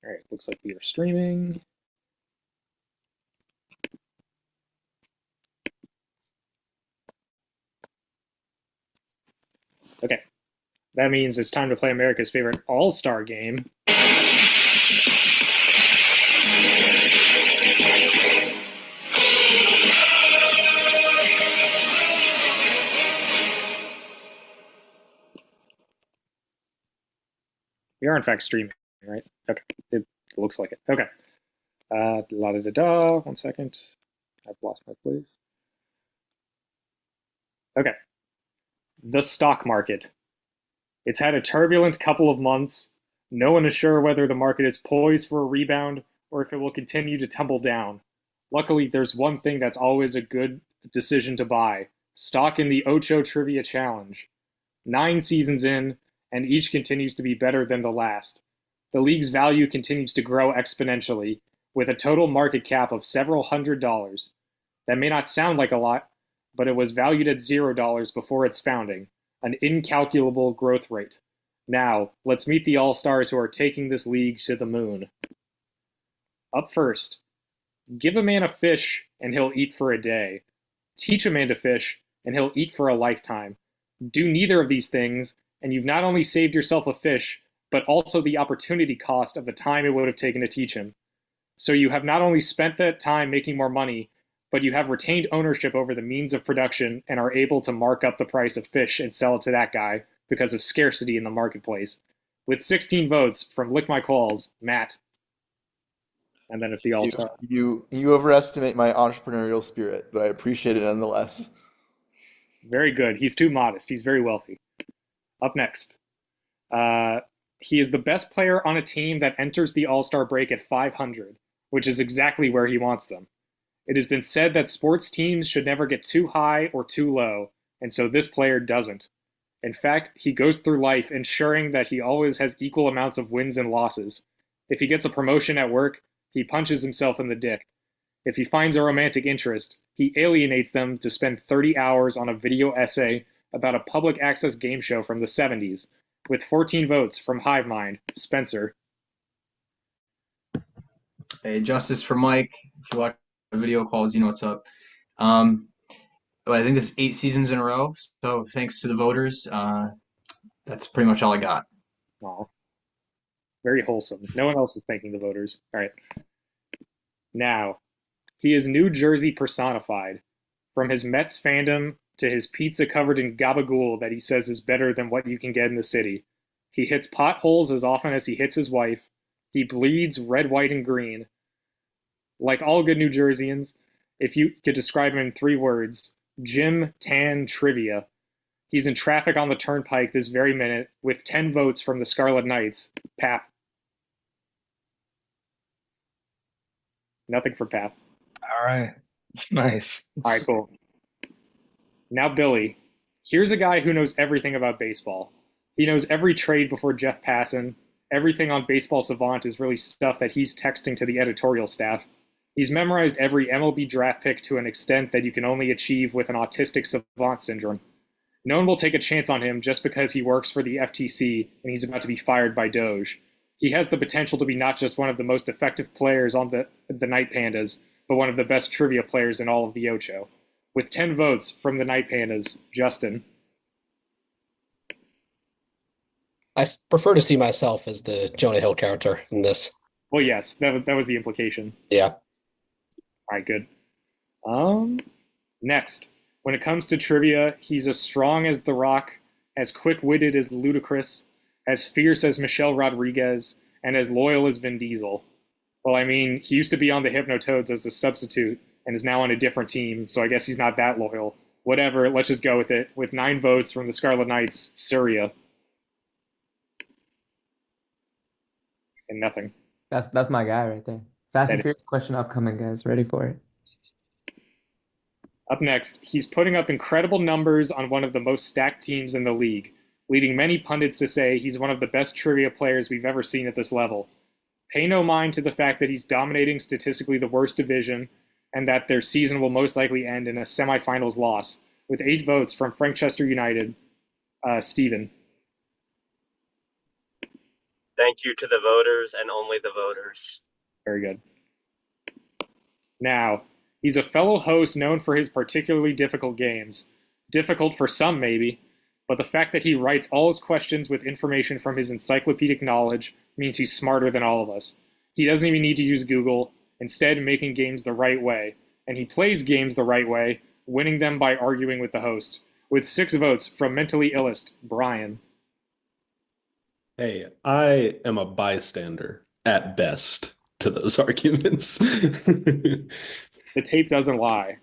All right, looks like we are streaming. Okay, that means it's time to play America's favorite all-star game. We are in fact streaming, right? Okay, it looks like it. Okay. La da da da. 1 second. I've lost my place. Okay. The stock market. It's had a turbulent couple of months. No one is sure whether the market is poised for a rebound or if it will continue to tumble down. Luckily, there's one thing that's always a good decision to buy: stock in the Ocho Trivia Challenge. 9 seasons in, and each continues to be better than the last. The league's value continues to grow exponentially, with a total market cap of several $100s. That may not sound like a lot, but it was valued at $0 before its founding, an incalculable growth rate. Now, let's meet the all-stars who are taking this league to the moon. Up first, give a man a fish and he'll eat for a day. Teach a man to fish and he'll eat for a lifetime. Do neither of these things, and you've not only saved yourself a fish, but also the opportunity cost of the time it would have taken to teach him. So you have not only spent that time making more money, but you have retained ownership over the means of production and are able to mark up the price of fish and sell it to that guy because of scarcity in the marketplace. With 16 votes from Lick My Calls, Matt. And then if the all-star. You overestimate my entrepreneurial spirit, but I appreciate it nonetheless. Very good. He's too modest. He's very wealthy. Up next. He is the best player on a team that enters the All-Star break at 500, which is exactly where he wants them. It has been said that sports teams should never get too high or too low, and so this player doesn't. In fact, he goes through life ensuring that he always has equal amounts of wins and losses. If he gets a promotion at work, he punches himself in the dick. If he finds a romantic interest, he alienates them to spend 30 hours on a video essay about a public access game show from the 70s. With 14 votes from HiveMind, Spencer. Hey, justice for Mike. If you watch the video calls, you know what's up. But I think this is 8 seasons in a row, so thanks to the voters. That's pretty much all I got. Aw. Very wholesome. No one else is thanking the voters. All right. Now, he is New Jersey personified. From his Mets fandom to his pizza covered in gabagool that he says is better than what you can get in the city. He hits potholes as often as he hits his wife. He bleeds red, white, and green. Like all good New Jerseyans, if you could describe him in 3 words, Jim Tan Trivia. He's in traffic on the turnpike this very minute with 10 votes from the Scarlet Knights. Pap. Nothing for Pap. All right. Nice. All right, cool. Now, Billy. Here's a guy who knows everything about baseball. He knows every trade before Jeff Passan. Everything on Baseball Savant is really stuff that he's texting to the editorial staff. He's memorized every MLB draft pick to an extent that you can only achieve with an autistic savant syndrome. No one will take a chance on him just because he works for the FTC and he's about to be fired by Doge. He has the potential to be not just one of the most effective players on the Night Pandas, but one of the best trivia players in all of the Ocho. With 10 votes from the Night Pandas, Justin. I prefer to see myself as the Jonah Hill character in this. Well, yes, that was the implication. Yeah. All right, good. Next. When it comes to trivia, he's as strong as The Rock, as quick-witted as Ludacris, as fierce as Michelle Rodriguez, and as loyal as Vin Diesel. Well, I mean, he used to be on the Hypnotoads as a substitute and is now on a different team, so I guess he's not that loyal. Whatever, let's just go with it. With 9 votes from the Scarlet Knights, Surya. And nothing. That's my guy right there. Fast and Furious question upcoming, guys. Ready for it. Up next, he's putting up incredible numbers on one of the most stacked teams in the league, leading many pundits to say he's one of the best trivia players we've ever seen at this level. Pay no mind to the fact that he's dominating statistically the worst division and that their season will most likely end in a semifinals loss. With 8 votes from Frankchester United, Steven. Thank you to the voters and only the voters. Very good. Now, he's a fellow host known for his particularly difficult games. Difficult for some, maybe, but the fact that he writes all his questions with information from his encyclopedic knowledge means he's smarter than all of us. He doesn't even need to use Google, instead making games the right way. And he plays games the right way, winning them by arguing with the host. With 6 votes from Mentally Illest, Brian. Hey, I am a bystander at best to those arguments. The tape doesn't lie.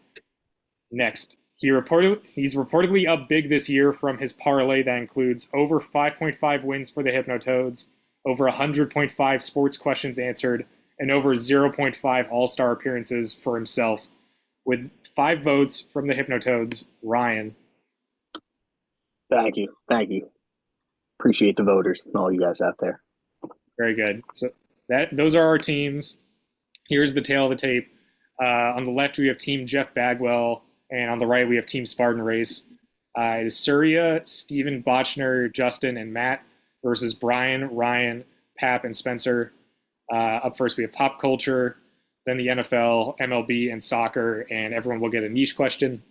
Next, he's reportedly up big this year from his parlay that includes over 5.5 wins for the Hypnotoads, over 100.5 sports questions answered, and over 0.5 All-Star appearances for himself. With 5 votes from the Hypnotoads, Ryan. Thank you. Thank you. Appreciate the voters and all you guys out there. Very good. So those are our teams. Here's the tail of the tape. On the left, we have Team Jeff Bagwell, and on the right, we have Team Spartan Race. It is Surya, Steven, Botchner, Justin, and Matt versus Brian, Ryan, Pap, and Spencer. Up first, we have pop culture, then the NFL, MLB, and soccer, and everyone will get a niche question.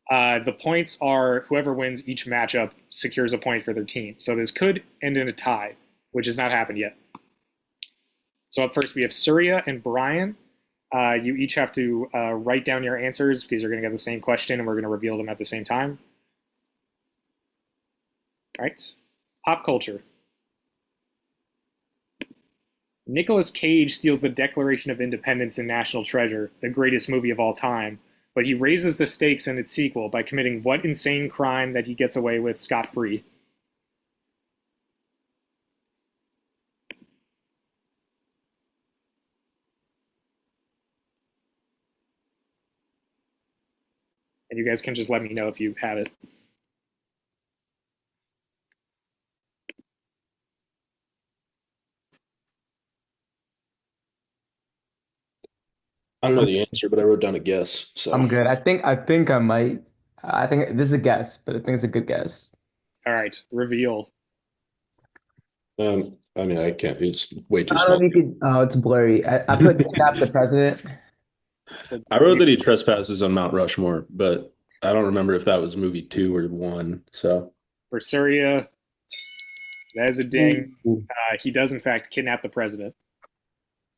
The points are whoever wins each matchup secures a point for their team. So this could end in a tie, which has not happened yet. So up first, we have Surya and Brian. You each have to write down your answers because you're going to get the same question and we're going to reveal them at the same time. All right. Pop culture. Nicolas Cage steals the Declaration of Independence in National Treasure, the greatest movie of all time, but he raises the stakes in its sequel by committing what insane crime that he gets away with scot-free? And you guys can just let me know if you have it. I don't know the answer, but I wrote down a guess. So I'm good. I think I might. I think this is a guess, but I think it's a good guess. All right, reveal. I mean, I can't. It's way too I don't small. know if you could. Oh, it's blurry. I put kidnap the president. I wrote that he trespasses on Mount Rushmore, but I don't remember if that was movie 2 or 1. So For Surya, that is a ding. He does, in fact, kidnap the president.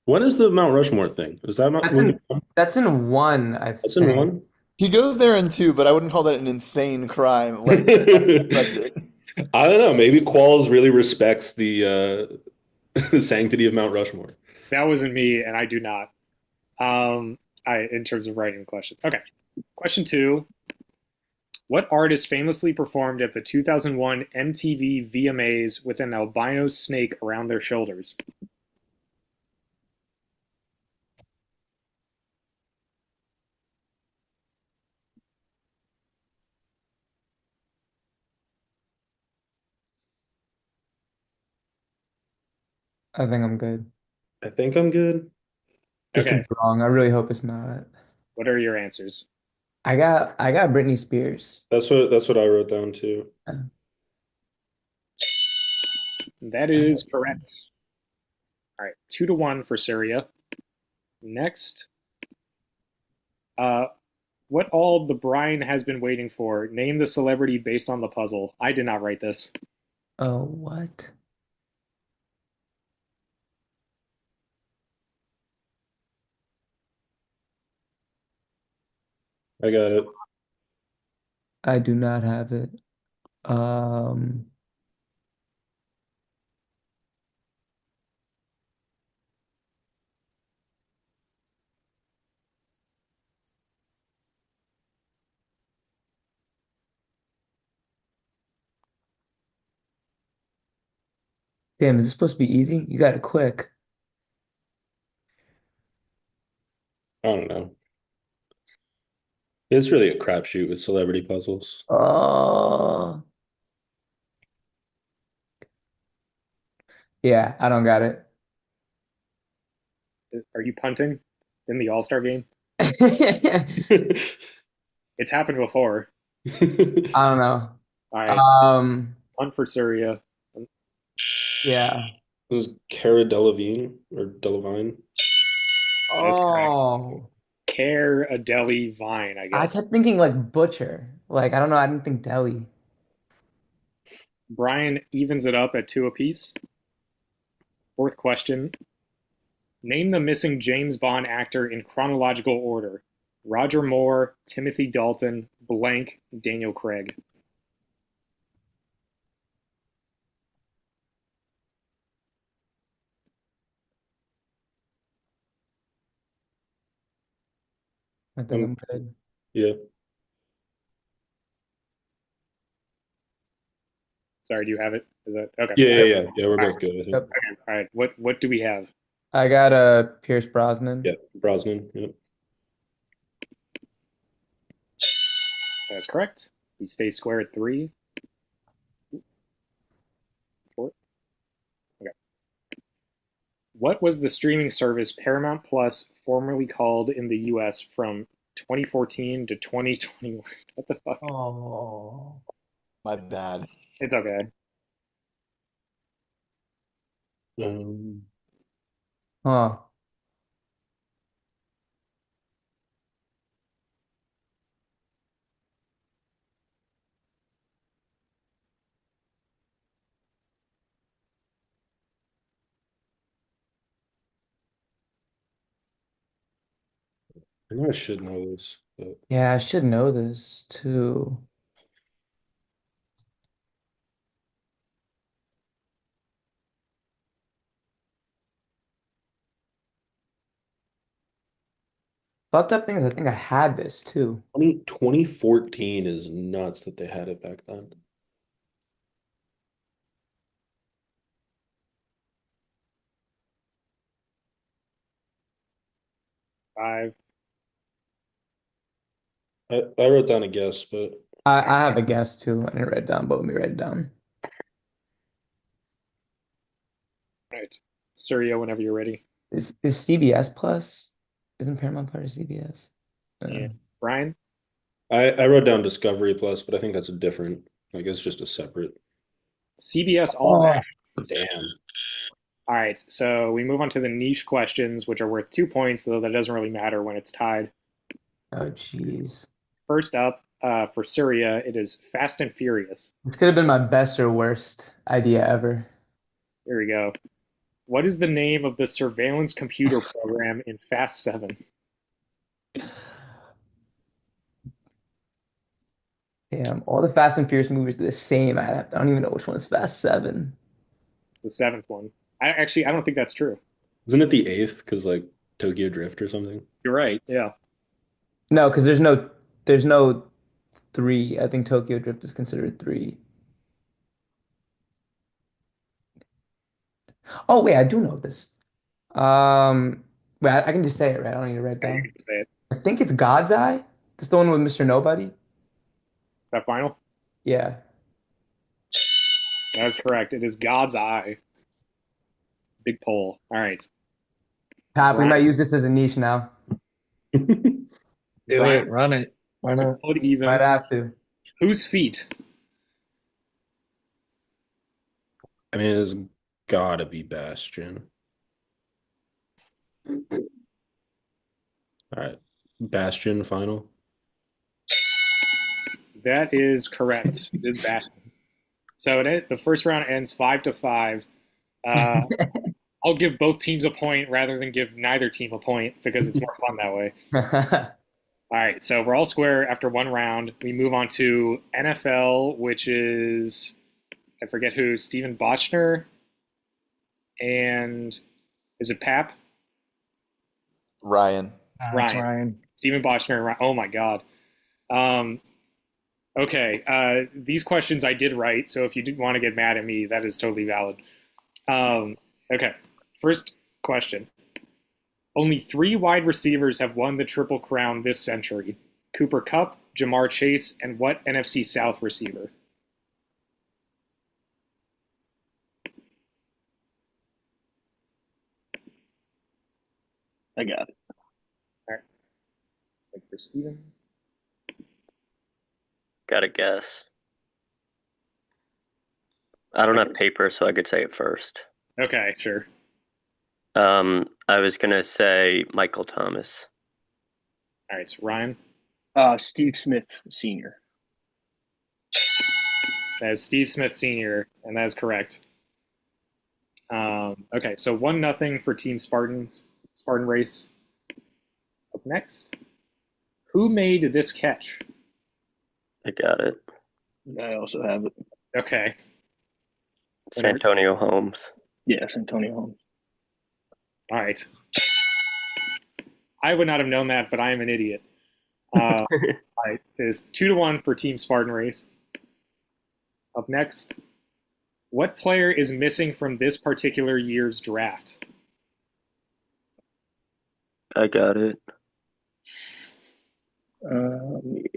when is the Mount Rushmore thing? Is that not That's movie in 1? that's in 1, I That's in think. 1? He goes there in 2, but I wouldn't call that an insane crime. Like, I don't know. Maybe Qualls really respects the the sanctity of Mount Rushmore. That wasn't me, and I do not. In terms of writing the question. Okay. Question 2. What artist famously performed at the 2001 MTV VMAs with an albino snake around their shoulders? I think I'm good. I think I'm good. This Okay. could be wrong. I really hope it's not. What are your answers? I got Britney Spears. That's what I wrote down too. That is correct. All right, 2-1 for Syria. Next. What all the Brian has been waiting for? Name the celebrity based on the puzzle. I did not write this. Oh, what? I got it. I do not have it. Um, Damn, is this supposed to be easy? You got it quick. I don't know. It's really a crapshoot with celebrity puzzles. Oh, yeah, I don't got it. Are you punting in the All-Star game? I It's happened before. don't know. All right, Um, punt for Syria. yeah. This is Cara Delevingne or Delevingne. That is correct. Oh, Care Adeli Vine, I I guess. kept thinking like butcher. Like, I don't know. I didn't think deli. Brian evens it up at 2 apiece. Fourth question. Name the missing James Bond actor in chronological order. Roger Moore, Timothy Dalton, blank, Daniel Craig. I think I'm good. Yeah. Sorry, do you have it? Is that okay? Yeah. We're both good, I think. Yep. All right. What do we have? I got Pierce Brosnan. Yeah, Brosnan. Yep. That's correct. We stay square at 3. 4. Okay. What was the streaming service Paramount Plus formerly called in the US from 2014 to 2021? What the fuck? Oh. My bad. It's okay. Huh. I know I should know this, but Yeah, I should know this too. Fucked up thing is I think I had this too. 2014 is nuts that they had it back then. Five. I wrote down a guess, but I have a guess too. I didn't write it down, but let me write it down. All right. Surya, whenever you're ready. Is CBS Plus? Isn't Paramount part of CBS? Yeah. Brian? I wrote down Discovery Plus, but I think that's a different, I guess just a separate. CBS All Access. Damn. All right, so we move on to the niche questions, which are worth 2 points, though that doesn't really matter when it's tied. Oh, jeez. First up, for Surya, it is Fast and Furious. This could have been my best or worst idea ever. Here we go. What is the name of the surveillance computer program in Fast 7? Damn, all the Fast and Furious movies are the same. I don't even know which one is Fast 7. The 7th one. I don't think that's true. Isn't it the 8th? Because like Tokyo Drift or something? You're right, yeah. No, because there's no 3. I think Tokyo Drift is considered 3. Oh wait, I do know this. Wait, I can just say it, right? I don't need to write it Yeah, you down. can say it. I think it's God's Eye. It's the one with Mr. Nobody. Is that final? Yeah. That's correct. It is God's Eye. Big poll. All right. Pat, we Right. might use this as a niche now. Do Brian, it, run it. Why not? Pull it even. Might have to. Whose feet? I mean, it's gotta be Bastion. All right. Bastion final. That is correct. It is Bastion. So the first round ends 5-5. I'll give both teams a point rather than give neither team a point because it's more fun that way. All right, so we're all square after one round. We move on to NFL, which is, I forget who, Steven Bochner, and is it Pap? Ryan. That's Ryan. Ryan. Steven Bochner and Ryan. Oh my God. Okay, these questions I did right, so if you did want to get mad at me, that is totally valid. Okay, first question. Only 3 wide receivers have won the Triple Crown this century. Cooper Kupp, Jamar Chase, and what NFC South receiver? I got it. All right. Let's wait for Steven. Got a guess. I don't have paper, so I could say it first. Okay, sure. I was gonna say Michael Thomas. All right, so Ryan. Steve Smith Sr. That is Steve Smith Sr., and that is correct. Okay, so 1-0 for Team Spartans. Spartan race. Up next. Who made this catch? I got it. I also have it. Okay. Santonio Holmes. Yes, Antonio Holmes. All right. I would not have known that, but I am an idiot. All right, it is 2-1 for Team Spartan race. Up next. What player is missing from this particular year's draft? I got it. Yeah.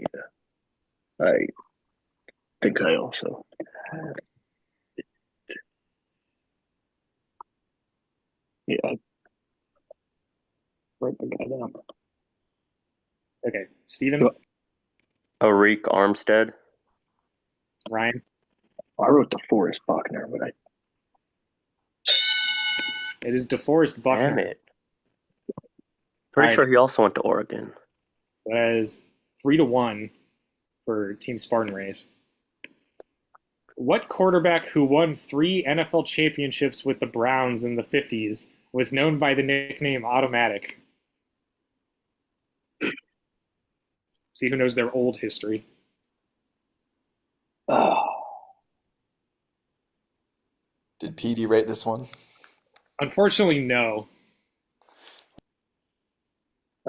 I think I also have it. Yeah, I wrote the guy down. Okay, Steven, Go- Arik Armstead. Ryan. I wrote DeForest Buckner, but It is DeForest Buckner. Damn it. Pretty Alright. sure he also went to Oregon. So that is 3-1 for Team Spartan race. What quarterback who won 3 NFL championships with the Browns in the 50s was known by the nickname Automatic? See who knows their old history. Did PD rate this one? Unfortunately, no.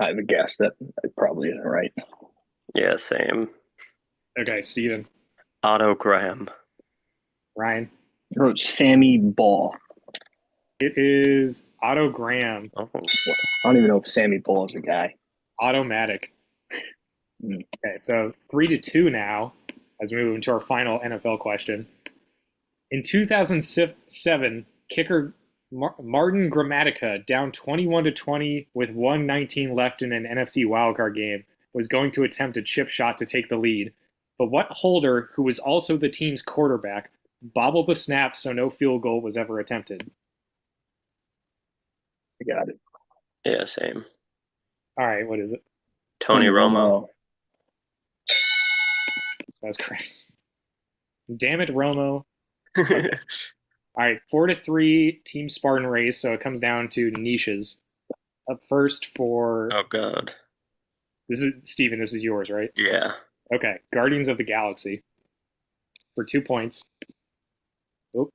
I have a guess that it probably isn't right. Yeah, same. Okay, Steven. Otto Graham. Ryan. I wrote Sammy Ball. It is Otto Graham. Oh, I don't even know if Sammy Ball is a guy. Automatic. Okay, so 3-2 now as we move into our final NFL question. In 2007, kicker Martin Gramatica, down 21-20 with 1:19 left in an NFC wildcard game, was going to attempt a chip shot to take the lead. But what holder, who was also the team's quarterback, bobbled the snap so no field goal was ever attempted? I got it. yeah, same. All right, what is it? Tony Romo. That's correct. Damn it, Romo. All right, 4-3 Team Spartan race, so it comes down to niches. Up first for Oh god. this is Steven, this is yours, right? Yeah. Okay, Guardians of the Galaxy for 2 points. Oh,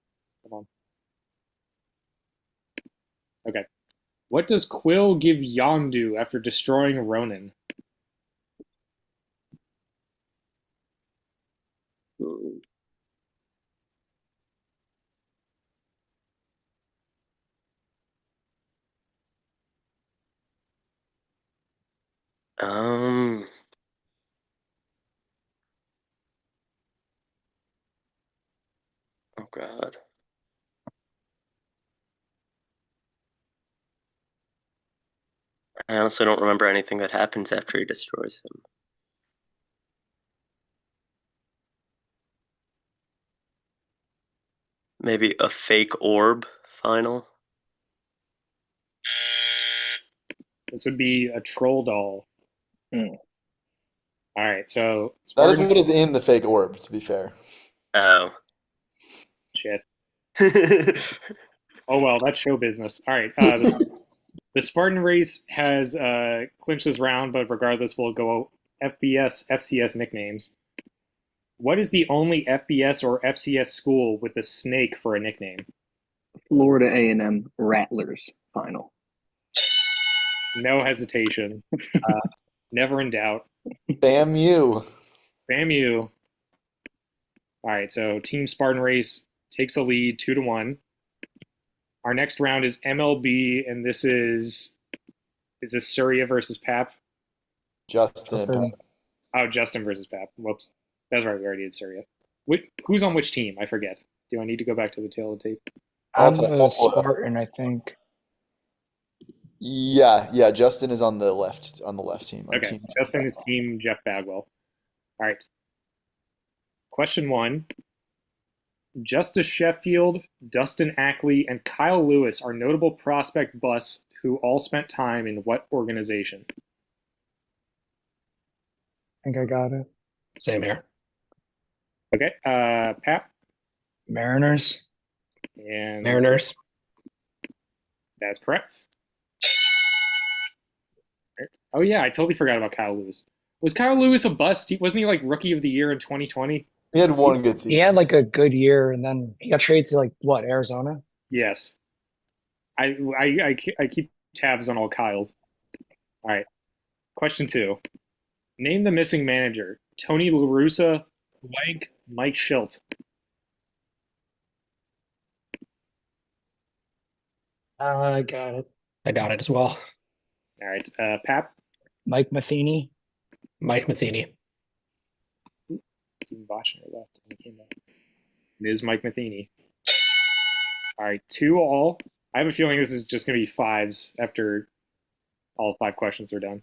come on. Okay. What does Quill give Yondu after destroying Ronan? Um. Oh god. I honestly don't remember anything that happens after he destroys him. Maybe a fake orb final? This would be a troll doll. Hmm. All right, so That is Spartan- what is in the fake orb, to be fair. Oh. shit. Oh well, that's show business. All right, the Spartan race has clinched this round, but regardless, we'll go FBS, FCS nicknames. What is the only FBS or FCS school with a snake for a nickname? Florida A&M Rattlers final. No hesitation. Never in doubt. FAMU. FAMU. All right, so Team Spartan race takes a lead 2-1. Our next round is MLB, and this is this Surya versus Pap? Justin. Oh, Justin versus Pap. Whoops. That's right, we already did Surya. Who's on which team? I forget. Do I need to go back to the tail of the tape? I'm That's a- a Spartan, I think. Yeah. Justin is on the left team. on Okay, team- Justin is team Jeff Bagwell. All right. Question 1. Justice Sheffield, Dustin Ackley, and Kyle Lewis are notable prospect busts who all spent time in what organization? I think I got it. Same here. Okay, Pat Mariners. and Mariners. That's correct. Oh yeah, I totally forgot about Kyle Lewis. Was Kyle Lewis a bust? Wasn't he like rookie of the year in 2020? He had one good season. He had like a good year, and then he got traded to like what, Arizona? Yes. I keep tabs on all Kyles. All right. Question 2. Name the missing manager. Tony La Russa, blank, Mike Schilt. I got it. I got it as well. All right. Pap, Mike Matheny. Mike Matheny. Stephen Bochner left and he came back. It is Mike Matheny. All right, 2-all. I have a feeling this is just going to be 5s after all 5 questions are done.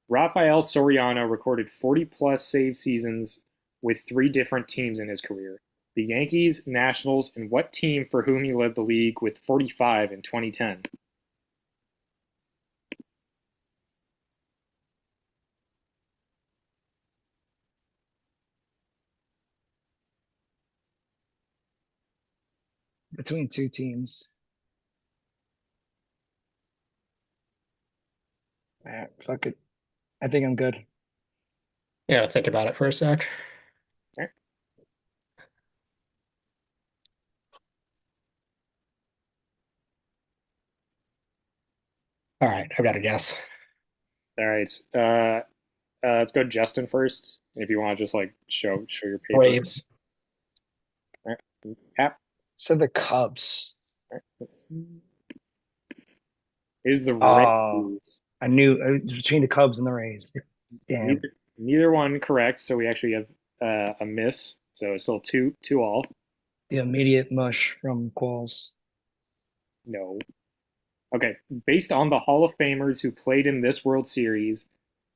Rafael Soriano recorded 40-plus save seasons with 3 different teams in his career. The Yankees, Nationals, and what team for whom he led the league with 45 in 2010? Between 2 teams. Fuck it. I think I'm good. Yeah, think about it for a sec. Okay. All right, I've got a guess. All right. Let's go Justin first. If you want to just like show your paper. Braves. All right. Pap. So the Cubs. All right. Let's see. It is the Oh. Rays. I knew it was between the Cubs and the Rays. Damn. Neither one correct, so we actually have a miss. So it's still 2-all. The immediate mush from Qualls. No. Okay. Based on the Hall of Famers who played in this World Series,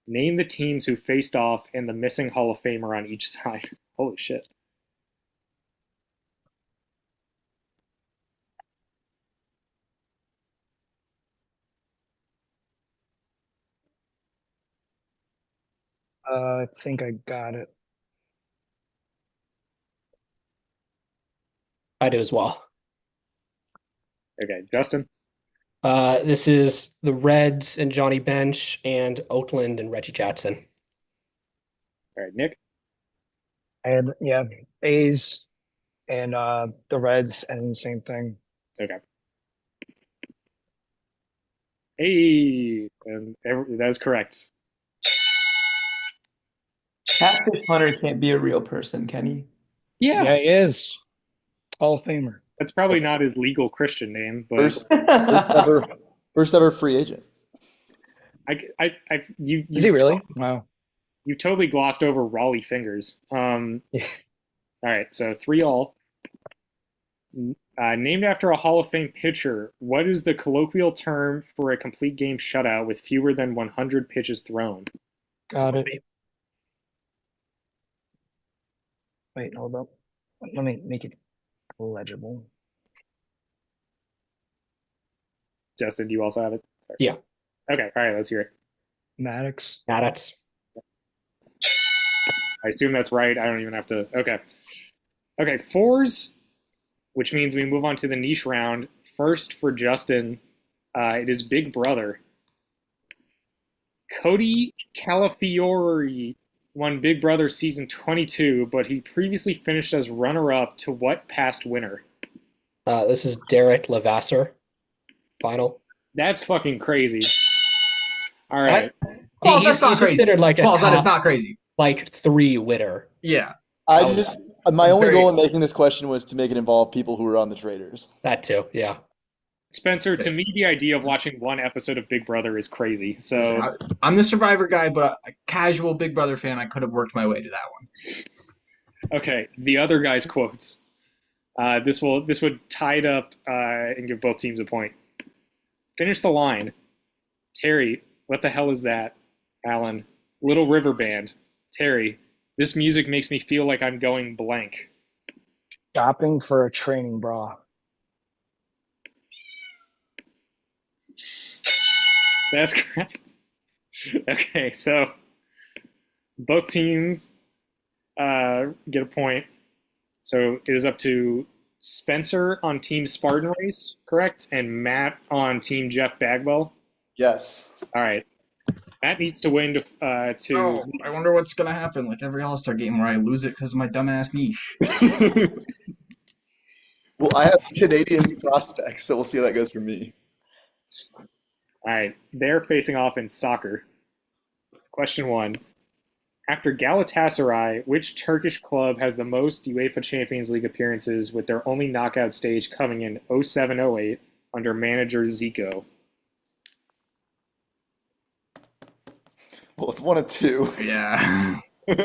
name the teams who faced off and the missing Hall of Famer on each side. Holy shit. I think I got it. I do as well. Okay, Justin. This is the Reds and Johnny Bench and Oakland and Reggie Jackson. All right, Nick. I had, yeah, A's and the Reds and the same thing. Okay. Hey, and that's correct. Catfish Hunter can't be a real person, can he? Yeah, Yeah, he is. Hall of Famer. that's probably not his legal Christian name, but First ever free agent. you Is he really? Wow. You totally glossed over Raleigh Fingers. Yeah. All right, so 3-all. Named after a Hall of Fame pitcher, what is the colloquial term for a complete game shutout with fewer than 100 pitches thrown? Got it. Wait, hold up. Let me make it legible. Justin, do you also have it? Sorry. Yeah. Okay, all right, let's hear it. Maddox. Maddox. I assume that's right. I don't even have to. Okay. Okay, 4s, which means we move on to the niche round. First for Justin, it is Big Brother. Cody Calafiore won Big Brother season 22, but he previously finished as runner-up to what past winner? This is Derek Levasseur. Final. That's fucking crazy. All right. Well, He's that's not crazy. considered like a Well, that is top, not crazy. like 3 winner. Yeah. My only very- goal in making this question was to make it involve people who were on the Traders. That too, yeah. Spencer, to me, the idea of watching one episode of Big Brother is crazy. So, I'm the Survivor guy, but a casual Big Brother fan, I could have worked my way to that one. okay, the other guy's quotes. This would tie it up and give both teams a point. Finish the line. Terry, what the hell is that? Alan, Little River Band. Terry, this music makes me feel like I'm going blank. Shopping for a training bra. That's correct. Okay, so both teams get a point. So it is up to Spencer on Team Spartan Race, correct? And Matt on Team Jeff Bagwell. Yes. All right. Matt needs to win to Oh, I wonder what's gonna happen. Like every All-Star game where I lose it because of my dumbass niche. Well, I have Canadian prospects, so we'll see how that goes for me. All right. They're facing off in soccer. Question 1. After Galatasaray, which Turkish club has the most UEFA Champions League appearances with their only knockout stage coming in 07-08 under manager Zico? Well, it's one of two. Yeah. Do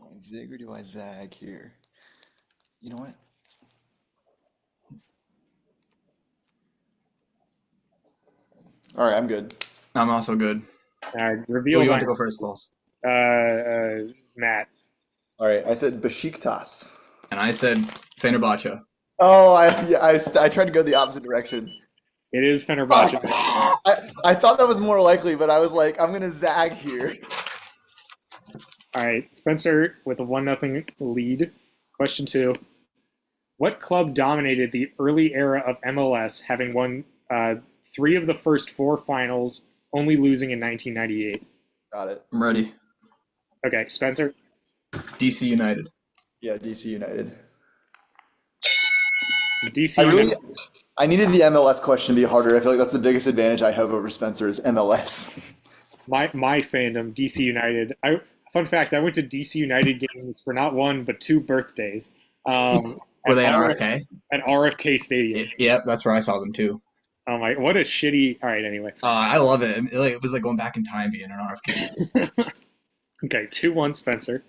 I zig or do I zag here? You know what? All right, I'm good. I'm also good. Who Reveal do you my, want to go first, Pauls? Matt. All right, I said Besiktas. And I said Fenerbahce. Oh, I tried to go the opposite direction. It is Fenerbahce. I thought that was more likely, but I was like, I'm gonna zag here. All right, Spencer with a 1-0 lead. Question 2. What club dominated the early era of MLS, having won 3 of the first 4 finals, only losing in 1998? Got it. I'm ready. Okay, Spencer. DC United. Yeah, DC United. DC. I needed the MLS question to be harder. I feel like that's the biggest advantage I have over Spencer is MLS. My fandom, DC United. Fun fact: I went to DC United games for not 1 but 2 birthdays. Were they at RFK? At RFK Stadium. Yep, that's where I saw them too. Oh my! What a shitty. All right. Anyway. I love it. It was like going back in time being an RFK. Okay, 2-1 Spencer.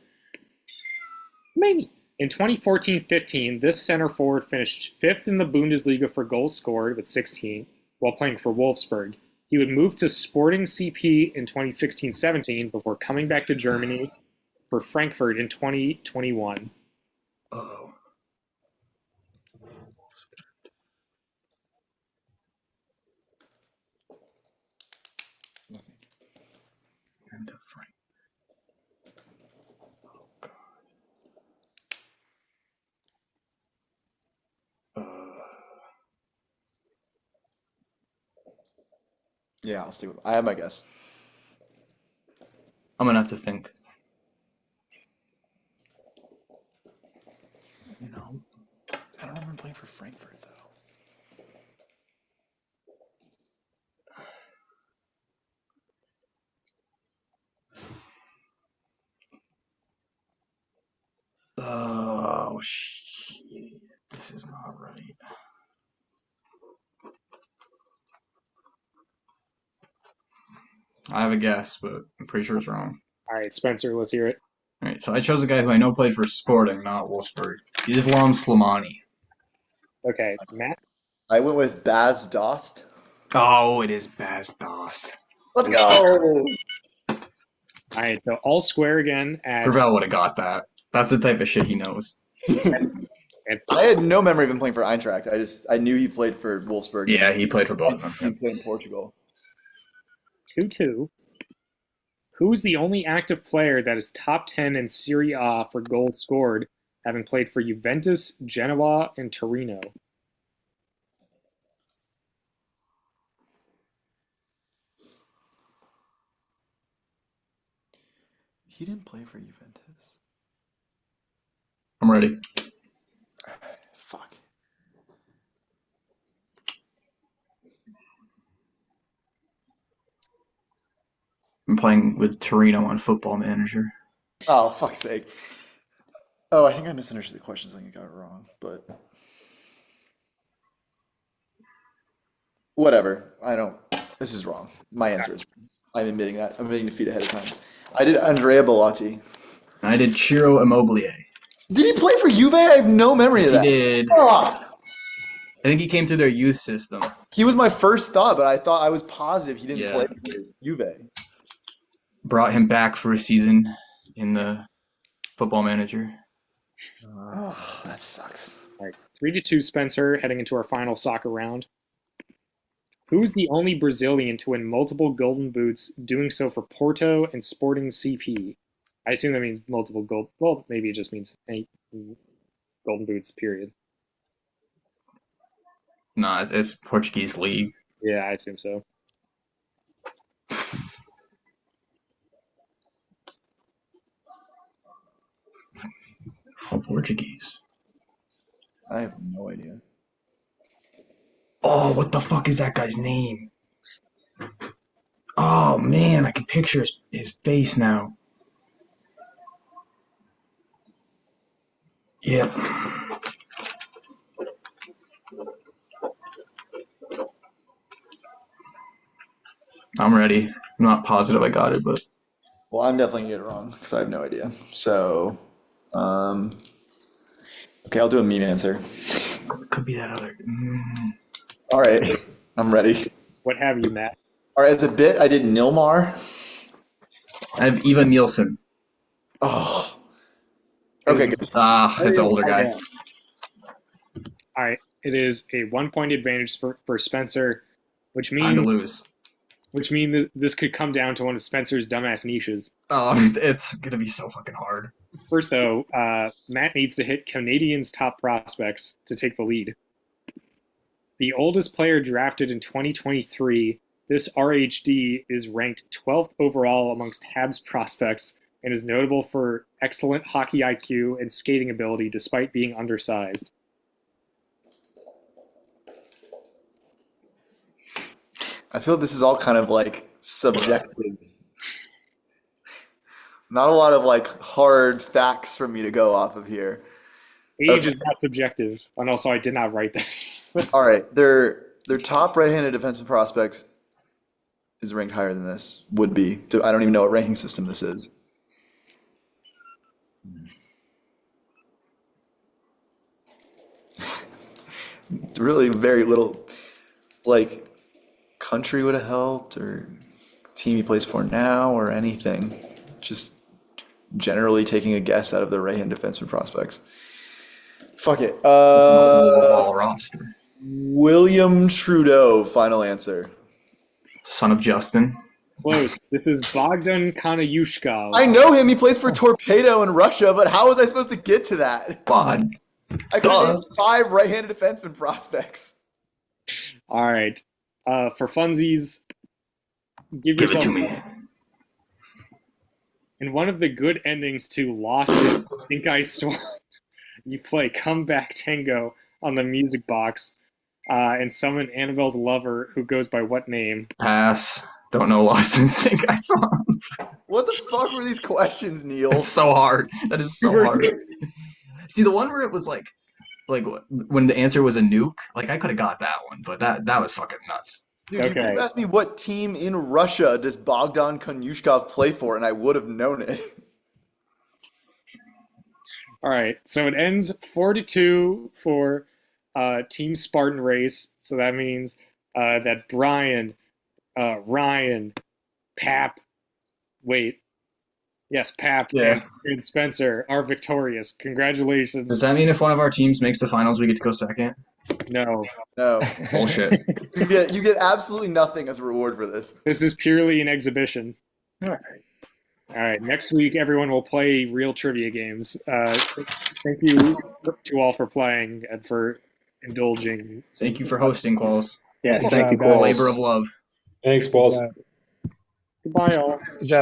Maybe. In 2014-15, this center forward finished 5th in the Bundesliga for goals scored with 16 while playing for Wolfsburg. He would move to Sporting CP in 2016-17 before coming back to Germany for Frankfurt in 2021. Oh. Yeah, I'll stick with. I have my guess. I'm gonna have to think. No, I don't remember playing for Frankfurt though. Oh shit! This is not right. I have a guess, but I'm pretty sure it's wrong. All right, Spencer, let's hear it. All right, so I chose a guy who I know played for Sporting, not Wolfsburg. Islam Slimani. Okay, Matt. I went with Baz Dost. Oh, it is Baz Dost. Let's go. All right, so all square again. Gravel would have got that. That's the type of shit he knows. I had no memory of him playing for Eintracht. I knew he played for Wolfsburg. Yeah, he played for both of He them. played in Portugal. 2-2. Who is the only active player that is top 10 in Serie A for goals scored, having played for Juventus, Genoa, and Torino? He didn't play for Juventus. I'm ready. Fuck. I'm playing with Torino on Football Manager. Oh, fuck's sake. Oh, I think I misunderstood the questions. I think I got it wrong, but whatever. This is wrong. My answer is wrong. I'm admitting that. I'm admitting defeat ahead of time. I did Andrea Bellotti. I did Ciro Immobile. Did he play for Juve? I have no memory Yes, of that. he did. Ah! I think he came through their youth system. He was my first thought, but I was positive he didn't Yeah. play for Juve. brought him back for a season in the Football Manager. Oh, that sucks. All right, 3-2 Spencer, heading into our final soccer round. Who's the only Brazilian to win multiple Golden Boots, doing so for Porto and Sporting CP? I assume that means multiple gold. Well, maybe it just means any Golden Boots, period. Nah, it's Portuguese league. Yeah, I assume so. Oh, Portuguese. I have no idea. Oh, what the fuck is that guy's name? Oh man, I can picture his face now. Yep. I'm ready. I'm not positive I got it, but Well, I'm definitely gonna get it wrong because I have no idea. So, okay, I'll do a meme answer. it could be that other. All right, I'm ready. What have you, Matt? All right, as a bit, I did Nilmar. I have Eva Nielsen. Oh, okay, good. Ah, it's an older guy. All right, it is a 1-point advantage for Spencer, which Time to means lose. this could come down to one of Spencer's dumbass niches. Oh, it's gonna be so fucking hard. First, though, Matt needs to hit Canadians' top prospects to take the lead. The oldest player drafted in 2023, this RHD is ranked 12th overall amongst Habs prospects and is notable for excellent hockey IQ and skating ability despite being undersized. I feel this is all kind of like subjective. Not a lot of like hard facts for me to go off of here. Age is not subjective, and also I did not write this. All right, their top right-handed defenseman prospect is ranked higher than this. Would be. I don't even know what ranking system this is. Really, very little. Like, country would have helped, or team he plays for now, or anything. Just generally taking a guess out of the right-hand defenseman prospects. Fuck it. Overall roster. William Trudeau, final answer. Son of Justin. Close. This is Bogdan Kanayushkov. I know him. He plays for Torpedo in Russia, but how was I supposed to get to that? Bod. I could have named 5 right-handed defenseman prospects. All right. For funsies, give Give it yourself to me. in one of the good endings to Lost in Think I Swam, you play Comeback Tango on the music box and summon Annabelle's lover, who goes by what name? Pass. Don't know Lost in Sync. I saw him. What the fuck were these questions, Neil? It's so hard. That is so hard. See, the one where it was like when the answer was a nuke, like I could have got that one, but that was fucking nuts. Dude, you could Okay. have asked me what team in Russia does Bogdan Konyushkov play for, and I would have known it. All right. So it ends 4-2 for Team Spartan Race. So that means that Brian, Ryan, Pap, Pap Yeah. and Spencer are victorious. Congratulations. Does that mean if one of our teams makes the finals, we get to go second? No, No. Bullshit. You get absolutely nothing as a reward for this. this is purely an exhibition. All right. Next week, everyone will play real trivia games. Thank you to all for playing and for indulging. Thank you for hosting, Qualls. Yes, thank you, job, guys. Qualls. Labor of love. Thanks, Balls. Goodbye, all. Good job.